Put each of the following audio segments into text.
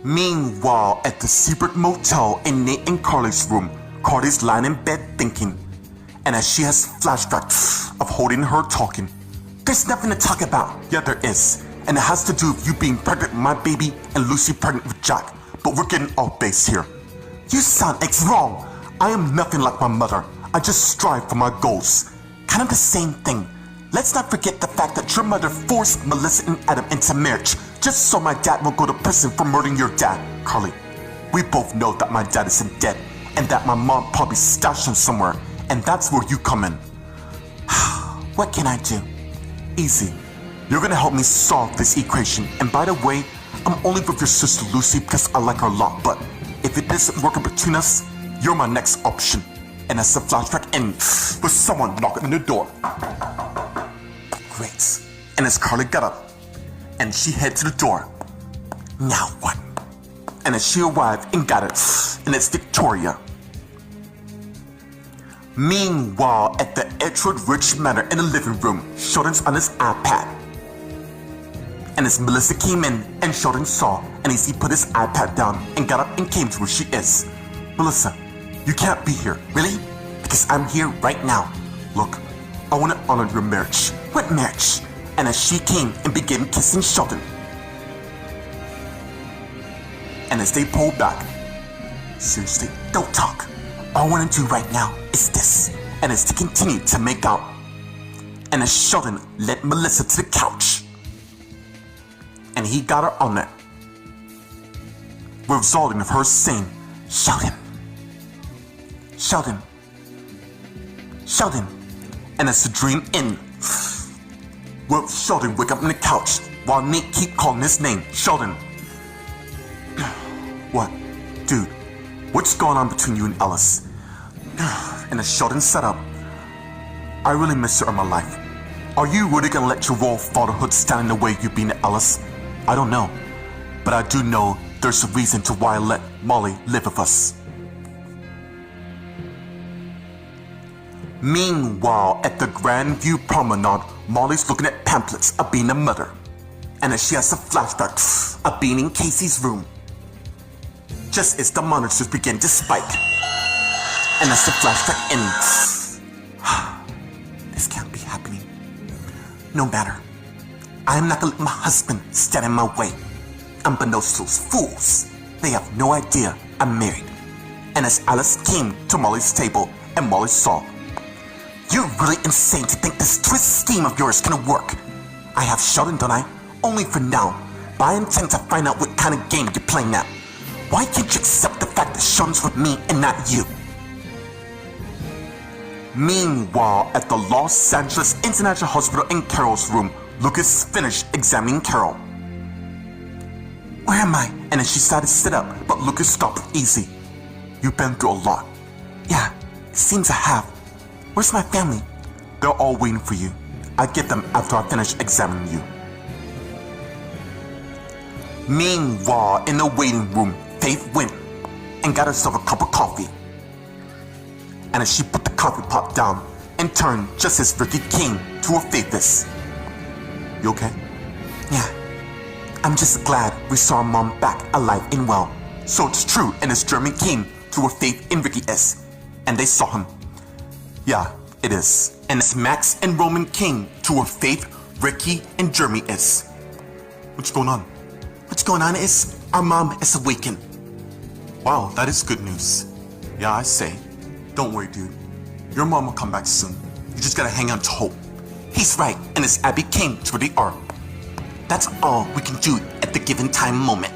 Meanwhile, at the Seabrook Motel in Nate and Carly's room, Carly's lying in bed thinking. And as she has flashbacks of holding her talking. There's nothing to talk about. Yeah, there is. And it has to do with you being pregnant with my baby and Lucy pregnant with Jack. But we're getting off base here. You sound wrong. I am nothing like my mother. I just strive for my goals. Kind of the same thing. Let's not forget the fact that your mother forced Melissa and Adam into marriage just so my dad won't go to prison for murdering your dad, Carly. We both know that my dad isn't dead and that my mom probably stashed him somewhere, and that's where you come in. What can I do? Easy. You're gonna help me solve this equation, and by the way, I'm only with your sister Lucy because I like her a lot, but if it doesn't work between us, you're my next option. And as the flashback ends with someone knocking on the door. Great. And as Carly got up and she headed to the door. Now what? And as she arrived and got it, and it's Victoria. Meanwhile, at the Edgewood Ridge Manor in the living room, Sheldon's on his iPad. And as Melissa came in and Sheldon saw, and as he put his iPad down and got up and came to where she is. Melissa, you can't be here, really? Because I'm here right now. Look, I want to honor your marriage. What marriage? And as she came and began kissing Sheldon. And as they pulled back, seriously, don't talk. All I want to do right now is this. And as they continued to make out. And as Sheldon led Melissa to the couch. And he got her on it. Resulting of her saying, Sheldon. Sheldon. Sheldon. And as the dream ended, will Sheldon wake up on the couch while Nate keep calling his name, Sheldon. What? Dude, what's going on between you and Ellis? And as Sheldon sat up, I really miss her in my life. Are you really gonna let your role of fatherhood stand in the way you being Ellis? I don't know, but I do know there's a reason to why I let Molly live with us. Meanwhile, at the Grandview Promenade, Molly's looking at pamphlets of being a mother. And as she has a flashback of being in Casey's room. Just as the monitors begin to spike. And as the flashback ends. This can't be happening. No matter. I am not gonna let my husband stand in my way. Unbeknownst to those fools, they have no idea I'm married. And as Alice came to Molly's table and Molly saw, you're really insane to think this twist scheme of yours can work. I have Sheldon, don't I? Only for now. But I intend to find out what kind of game you're playing now. Why can't you accept the fact that Sheldon's with me and not you? Meanwhile, at the Los Angeles International Hospital in Carol's room, Lucas finished examining Carol. Where am I? And then she started to sit up, but Lucas stopped easy. You've been through a lot. Yeah, it seems I have. Where's my family? They're all waiting for you. I'll get them after I finish examining you. Meanwhile, in the waiting room, Faith went and got herself a cup of coffee. And as she put the coffee pot down and turned just as Ricky came to her face. You okay? Yeah. I'm just glad we saw our mom back alive and well. So it's true, and as Jeremy came to her Faith and Ricky is, and they saw him. Yeah, it is. And as Max and Roman came to her Faith, Ricky, and Jeremy is. What's going on? What's going on is our mom is awakened. Wow, that is good news. Yeah, I say. Don't worry, dude. Your mom will come back soon. You just gotta hang on to hope. He's right, and as Abby came to where they are, that's all we can do at the given time moment.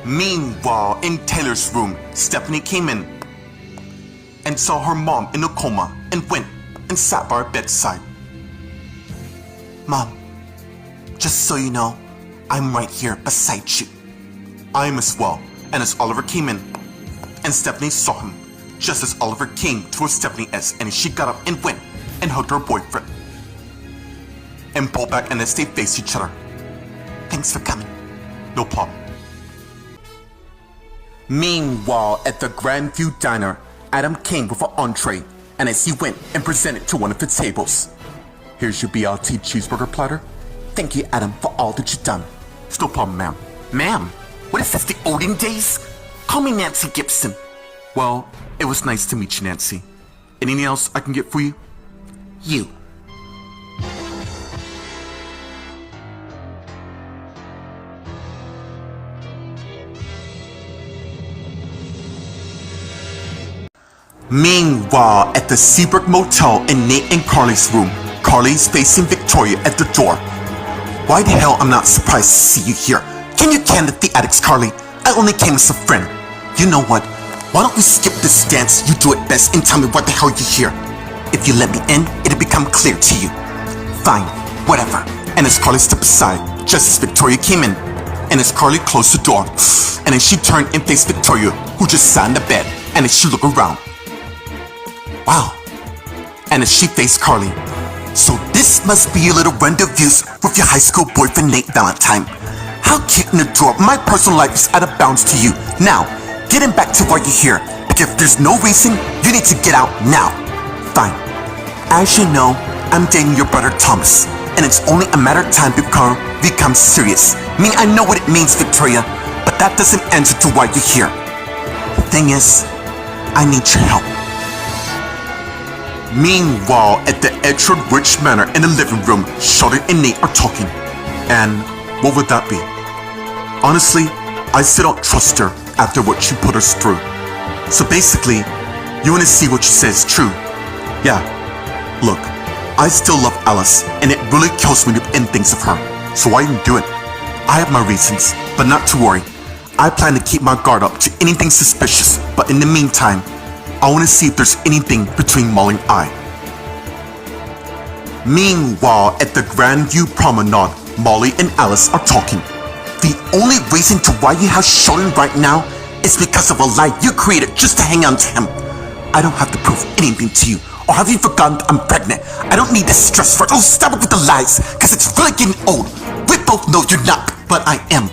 Meanwhile, in Taylor's room, Stephanie came in and saw her mom in a coma and went and sat by her bedside. Mom, just so you know, I'm right here beside you. I am as well, and as Oliver came in, and Stephanie saw him, just as Oliver came to where Stephanie is, and she got up and went and hugged her boyfriend. And pulled back and as they faced each other. Thanks for coming. No problem. Meanwhile, at the Grandview Diner, Adam came with an entree, and as he went and presented to one of the tables. Here's your BLT cheeseburger platter. Thank you, Adam, for all that you've done. It's no problem, ma'am. Ma'am, what is this, the olden days? Call me Nancy Gibson. Well, it was nice to meet you, Nancy. Anything else I can get for you? You. Meanwhile, at the Seabrook Motel in Nate and Carly's room, Carly's facing Victoria at the door. Why the hell I'm not surprised to see you here? Can you can the addicts, Carly? I only came as a friend. You know what? Why don't we skip this dance? You do it best and tell me what the hell you're here. If you let me in, it'll become clear to you. Fine, whatever. And as Carly stepped aside, just as Victoria came in, and as Carly closed the door, and then she turned and faced Victoria, who just sat in the bed, and as she looked around. Wow. And as she faced Carly, so this must be your little rendezvous with your high school boyfriend Nate Valentine. How cute and adorable. My personal life is out of bounds to you. Now, getting back to why you're here, because if there's no reason, you need to get out now. Fine. As you know, I'm dating your brother Thomas, and it's only a matter of time before we become serious. I know what it means, Victoria, but that doesn't answer to why you're here. The thing is, I need your help. Meanwhile, at the Edgewood Ridge Manor in the living room, Sheldon and Nate are talking. And what would that be? Honestly, I still don't trust her after what she put us through. So basically, you want to see what she says is true. Yeah, look, I still love Alice, and it really kills me to end things of her. So I didn't do it. I have my reasons, but not to worry. I plan to keep my guard up to anything suspicious, but in the meantime, I want to see if there's anything between Molly and I. Meanwhile, at the Grandview Promenade, Molly and Alice are talking. The only reason to why you have Sheldon right now is because of a lie you created just to hang on to him. I don't have to prove anything to you. Or have you forgotten I'm pregnant? I don't need this stress for it. Oh, stop it with the lies, because it's really getting old. We both know you're not, but I am.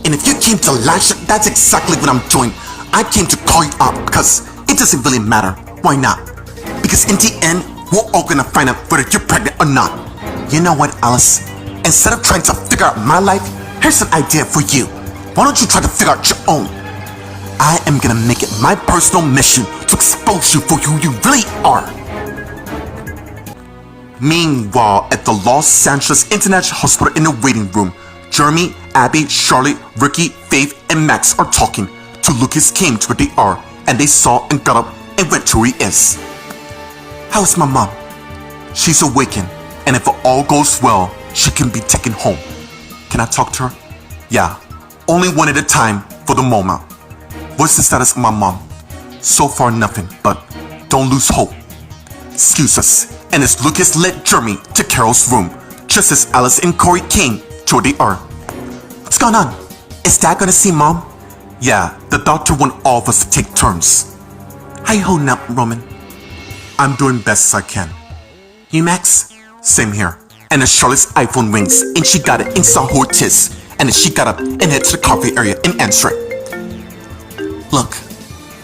And if you came to lash, that's exactly what I'm doing. I came to call you out because it doesn't really matter. Why not? Because in the end, we're all gonna find out whether you're pregnant or not. You know what, Alice? Instead of trying to figure out my life, here's an idea for you. Why don't you try to figure out your own? I am gonna make it my personal mission to expose you for who you really are. Meanwhile, at the Los Angeles International Hospital in the waiting room, Jeremy, Abby, Charlotte, Ricky, Faith, and Max are talking. To Lucas came to where they are, and they saw and got up and went to where he is. How's my mom? She's awakened, and if it all goes well, she can be taken home. Can I talk to her? Yeah, only one at a time for the moment. What's the status of my mom? So far nothing, but don't lose hope. Excuse us. And as Lucas led Jeremy to Carol's room, just as Alice and Corey came to where they are. What's going on? Is Dad gonna see Mom? Yeah, the doctor want all of us to take turns. How you holding up, Roman? I'm doing best as I can. You, Max? Same here. And as Charlotte's iPhone rings, and she got it and saw who it is, and as she got up and head to the coffee area and answered it. Look,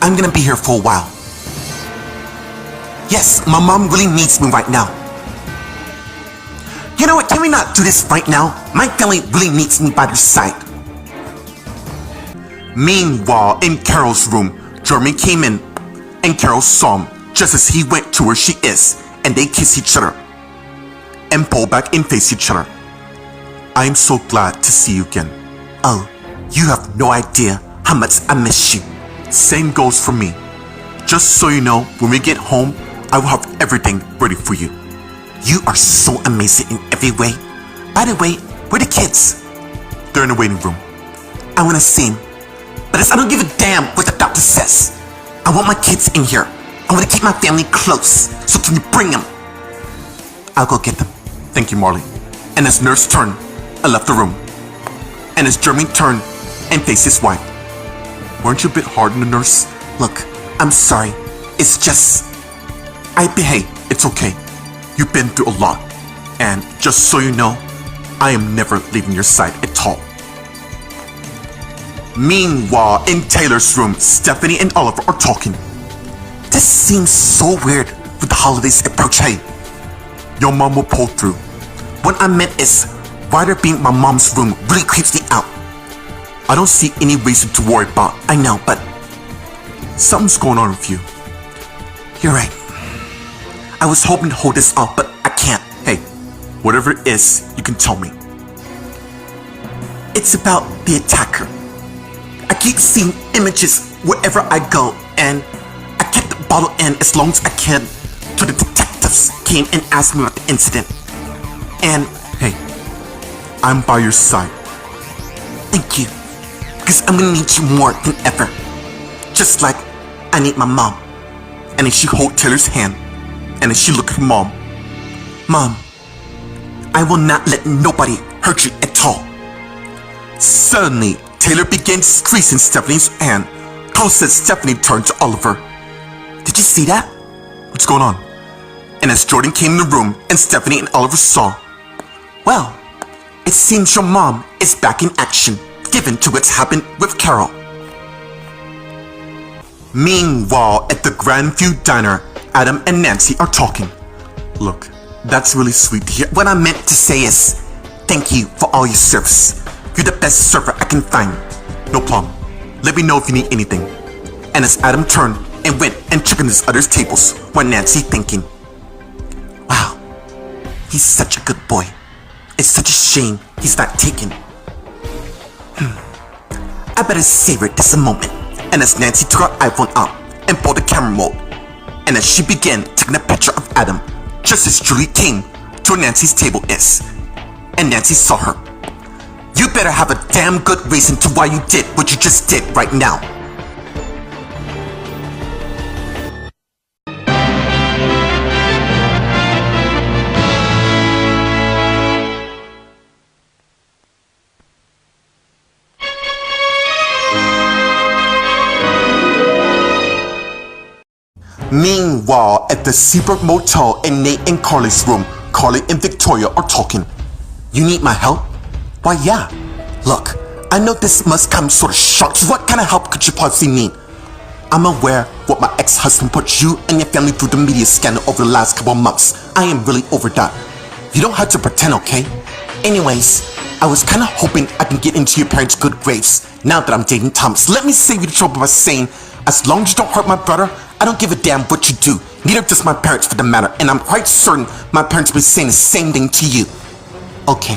I'm gonna be here for a while. Yes, my mom really needs me right now. You know what, can we not do this right now? My family really needs me by their side. Meanwhile, in Carol's room, Jeremy came in, and Carol saw him just as he went to where she is, and they kiss each other, and pull back and face each other. I am so glad to see you again. Oh, you have no idea how much I miss you. Same goes for me. Just so you know, when we get home, I will have everything ready for you. You are so amazing in every way. By the way, where are the kids? They're in the waiting room. I want to see them. But I don't give a damn what the doctor says. I want my kids in here. I want to keep my family close. So can you bring them? I'll go get them. Thank you, Marley. And as nurse turned and left the room. And as Jeremy turned and faced his wife. Weren't you a bit hard on the nurse? Look, I'm sorry. It's just... Hey, it's okay. You've been through a lot. And just so you know, I am never leaving your side at all. Meanwhile, in Taylor's room, Stephanie and Oliver are talking. This seems so weird with the holidays approaching. Your mom will pull through. What I meant is, Ryder being my mom's room really creeps me out. I don't see any reason to worry about. I know, but something's going on with you. You're right. I was hoping to hold this off, but I can't. Hey, whatever it is, you can tell me. It's about the attacker. I keep seeing images wherever I go, and I kept the bottle in as long as I can till the detectives came and asked me about the incident. And hey, I'm by your side. Thank you, because I'm gonna need you more than ever. Just like I need my mom. And then she hold Taylor's hand, and then she looked at her mom. Mom, I will not let nobody hurt you at all. Suddenly, Taylor began squeezing Stephanie's hand. Carl said Stephanie turned to Oliver. Did you see that? What's going on? And as Jordan came in the room and Stephanie and Oliver saw, well, it seems your mom is back in action, given to what's happened with Carol. Meanwhile, at the Grandview Diner, Adam and Nancy are talking. Look, that's really sweet to hear. What I meant to say is, thank you for all your service. You're the best server I can find. No problem. Let me know if you need anything. And as Adam turned and went and took in his other tables, while Nancy thinking, wow, he's such a good boy. It's such a shame he's not taken. I better savor this a moment. And as Nancy took her iPhone out and pulled the camera mode, and as she began taking a picture of Adam, just as Julie came to where Nancy's table is, and Nancy saw her. You better have a damn good reason to why you did what you just did right now. Meanwhile, at the Seabrook Motel in Nate and Carly's room, Carly and Victoria are talking. You need my help? Why, yeah. Look, I know this must come sort of shocked. So what kind of help could you possibly need? I'm aware what my ex-husband put you and your family through the media scandal over the last couple of months. I am really over that. You don't have to pretend, okay? Anyways, I was kind of hoping I can get into your parents' good graves now that I'm dating Thomas. Let me save you the trouble by saying, as long as you don't hurt my brother, I don't give a damn what you do. Neither does my parents for the matter. And I'm quite certain my parents will be saying the same thing to you. Okay.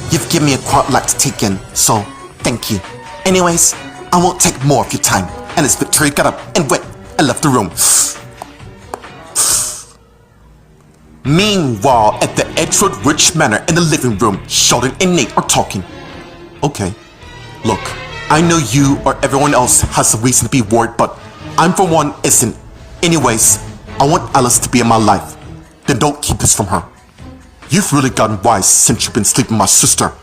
You've given me a quite lot to take in, so thank you. Anyways, I won't take more of your time. And as Victoria got up and went and left the room. Meanwhile, at the Edgewood Ridge Manor in the living room, Sheldon and Nate are talking. Okay, look, I know you or everyone else has a reason to be worried, but I'm for one isn't. Anyways, I want Alice to be in my life. Then don't keep this from her. You've really gotten wise since you've been sleeping with my sister.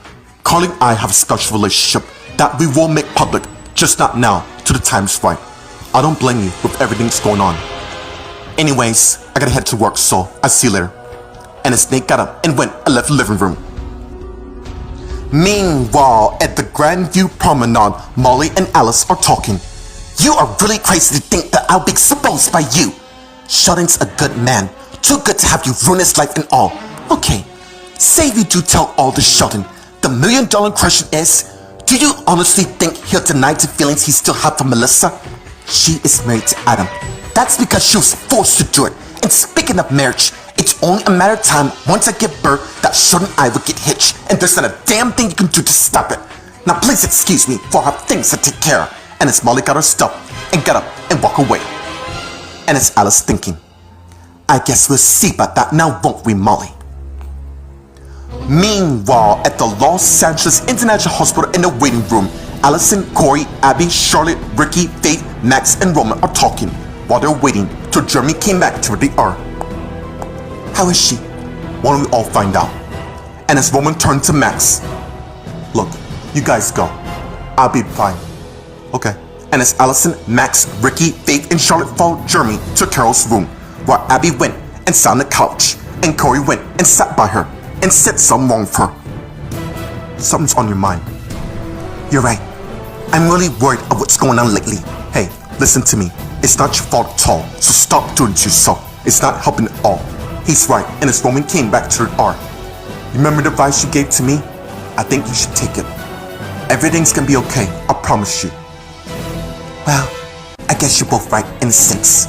Carly and I have a special relationship that we will make public, just not now, till the time's right. I don't blame you with everything that's going on. Anyways, I gotta head to work, so I'll see you later. And as Nate got up and went and left the living room. Meanwhile, at the Grandview Promenade, Molly and Alice are talking. You are really crazy to think that I'll be exposed by you. Sheldon's a good man, too good to have you ruin his life and all. Okay, say you do tell all to Sheldon. The $1 million question is, do you honestly think he'll deny the feelings he still has for Melissa? She is married to Adam. That's because she was forced to do it. And speaking of marriage, it's only a matter of time once I give birth that Sheldon and I will get hitched, and there's not a damn thing you can do to stop it. Now please excuse me, for I have things to take care of. And as Molly got her stuff and got up and walked away. And as Alice thinking, I guess we'll see about that now, won't we, Molly? Meanwhile, at the Los Angeles International Hospital in the waiting room, Allison, Corey, Abby, Charlotte, Ricky, Faith, Max, and Roman are talking while they're waiting till Jeremy came back to where they are. How is she? Why don't we all find out? And as Roman turned to Max, look, you guys go. I'll be fine. Okay. And as Allison, Max, Ricky, Faith, and Charlotte followed Jeremy to Carol's room, while Abby went and sat on the couch, and Corey went and sat by her and said something wrong with her. Something's on your mind. You're right. I'm really worried of what's going on lately. Hey, listen to me. It's not your fault at all, so stop doing it to yourself. It's not helping at all. He's right, and as Roman came back to the art. Remember the advice you gave to me? I think you should take it. Everything's gonna be okay, I promise you. Well, I guess you're both right in a sense.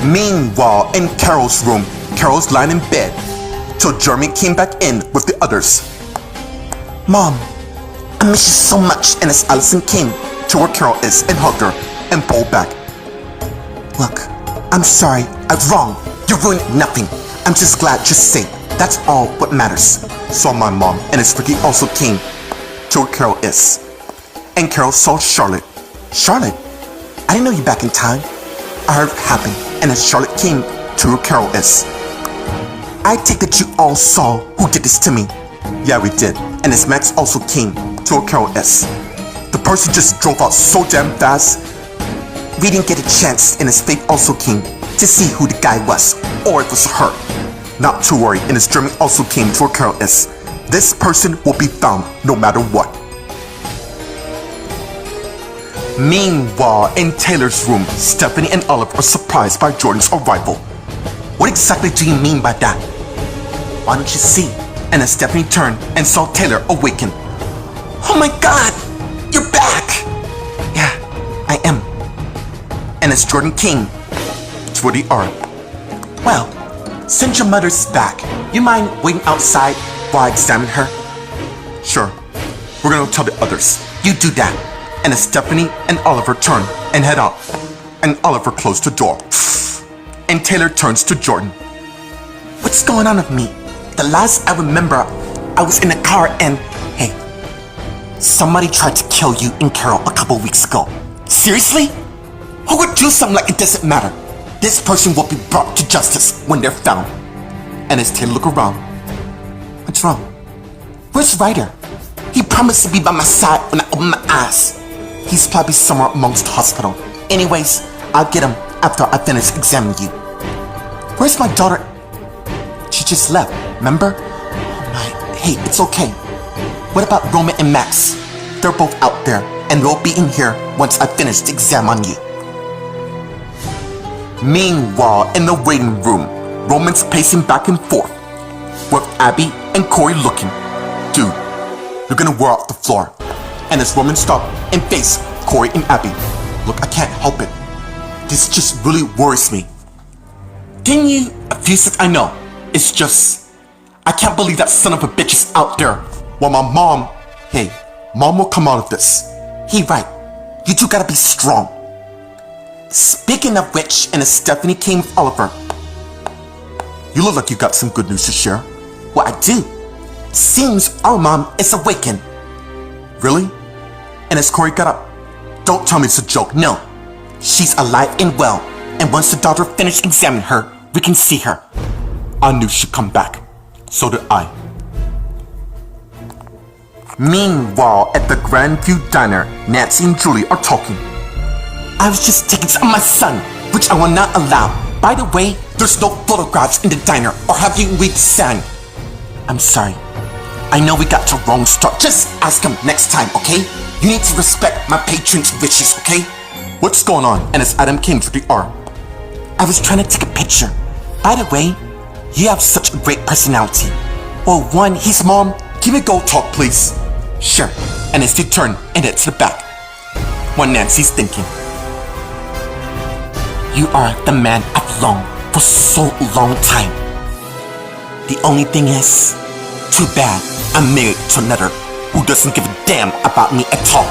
Meanwhile, in Carol's room, Carol's lying in bed till Jeremy came back in with the others. Mom, I miss you so much. And as Allison came to where Carol is and hugged her and pulled back. Look, I'm sorry, I was wrong. You ruined nothing. I'm just glad you're safe. That's all what matters. So my mom and as Ricky also came to where Carol is. And Carol saw Charlotte. Charlotte? I didn't know you back in time. I heard it happen, and as Charlotte came to where Carol is. I take that you all saw who did this to me. Yeah, we did. And as Max also came to where Carol is. The person just drove out so damn fast. We didn't get a chance, and his faith also came to see who the guy was, or it was her. Not to worry, and as Jeremy also came to where Carol is. This person will be found no matter what. Meanwhile, in Taylor's room, Stephanie and Olive are surprised by Jordan's arrival. What exactly do you mean by that? Why don't you see? And as Stephanie turned and saw Taylor awaken. Oh my God! You're back! Yeah, I am. And as Jordan came to where they are. Well, since your mother's back, you mind waiting outside while I examine her? Sure. We're gonna tell the others. You do that. And as Stephanie and Oliver turn and head out, and Oliver closed the door. And Taylor turns to Jordan. What's going on with me? The last I remember, I was in a car and, hey, somebody tried to kill you and Carol a couple weeks ago. Seriously? Who would do something like it doesn't matter? This person will be brought to justice when they're found. And as Taylor look around, what's wrong? Where's Ryder? He promised to be by my side when I open my eyes. He's probably somewhere amongst the hospital. Anyways, I'll get him after I finish examining you. Where's my daughter? She just left, remember? Oh my, hey, it's okay. What about Roman and Max? They're both out there, and they'll be in here once I finish the exam on you. Meanwhile, in the waiting room, Roman's pacing back and forth, with Abby and Corey looking. Dude, you're gonna wear off the floor. And as Roman stopped and faced Corey and Abby. Look, I can't help it. This just really worries me. Didn't you? A few seconds, I know. It's just, I can't believe that son of a bitch is out there. While my mom, hey, mom will come out of this. He right. You two gotta be strong. Speaking of which, and as Stephanie came with Oliver. You look like you got some good news to share. Well, I do. Seems our mom is awakened. Really? And as Corey got up, don't tell me it's a joke, no. She's alive and well, and once the doctor finished examining her, we can see her. I knew she'd come back. So did I. Meanwhile, at the Grandview Diner, Nancy and Julie are talking. I was just taking some of my son, which I will not allow. By the way, there's no photographs in the diner, or have you read the sign? I'm sorry. I know we got to wrong start. Just ask him next time, okay? You need to respect my patron's wishes, okay? What's going on? And as Adam came to the R. I was trying to take a picture. By the way, you have such a great personality. Well, one, his mom. Give me a go talk, please. Sure. And as they turn and head to the back, while Nancy's thinking. You are the man I've longed for so long time. The only thing is, too bad I'm married to another who doesn't give a damn about me at all.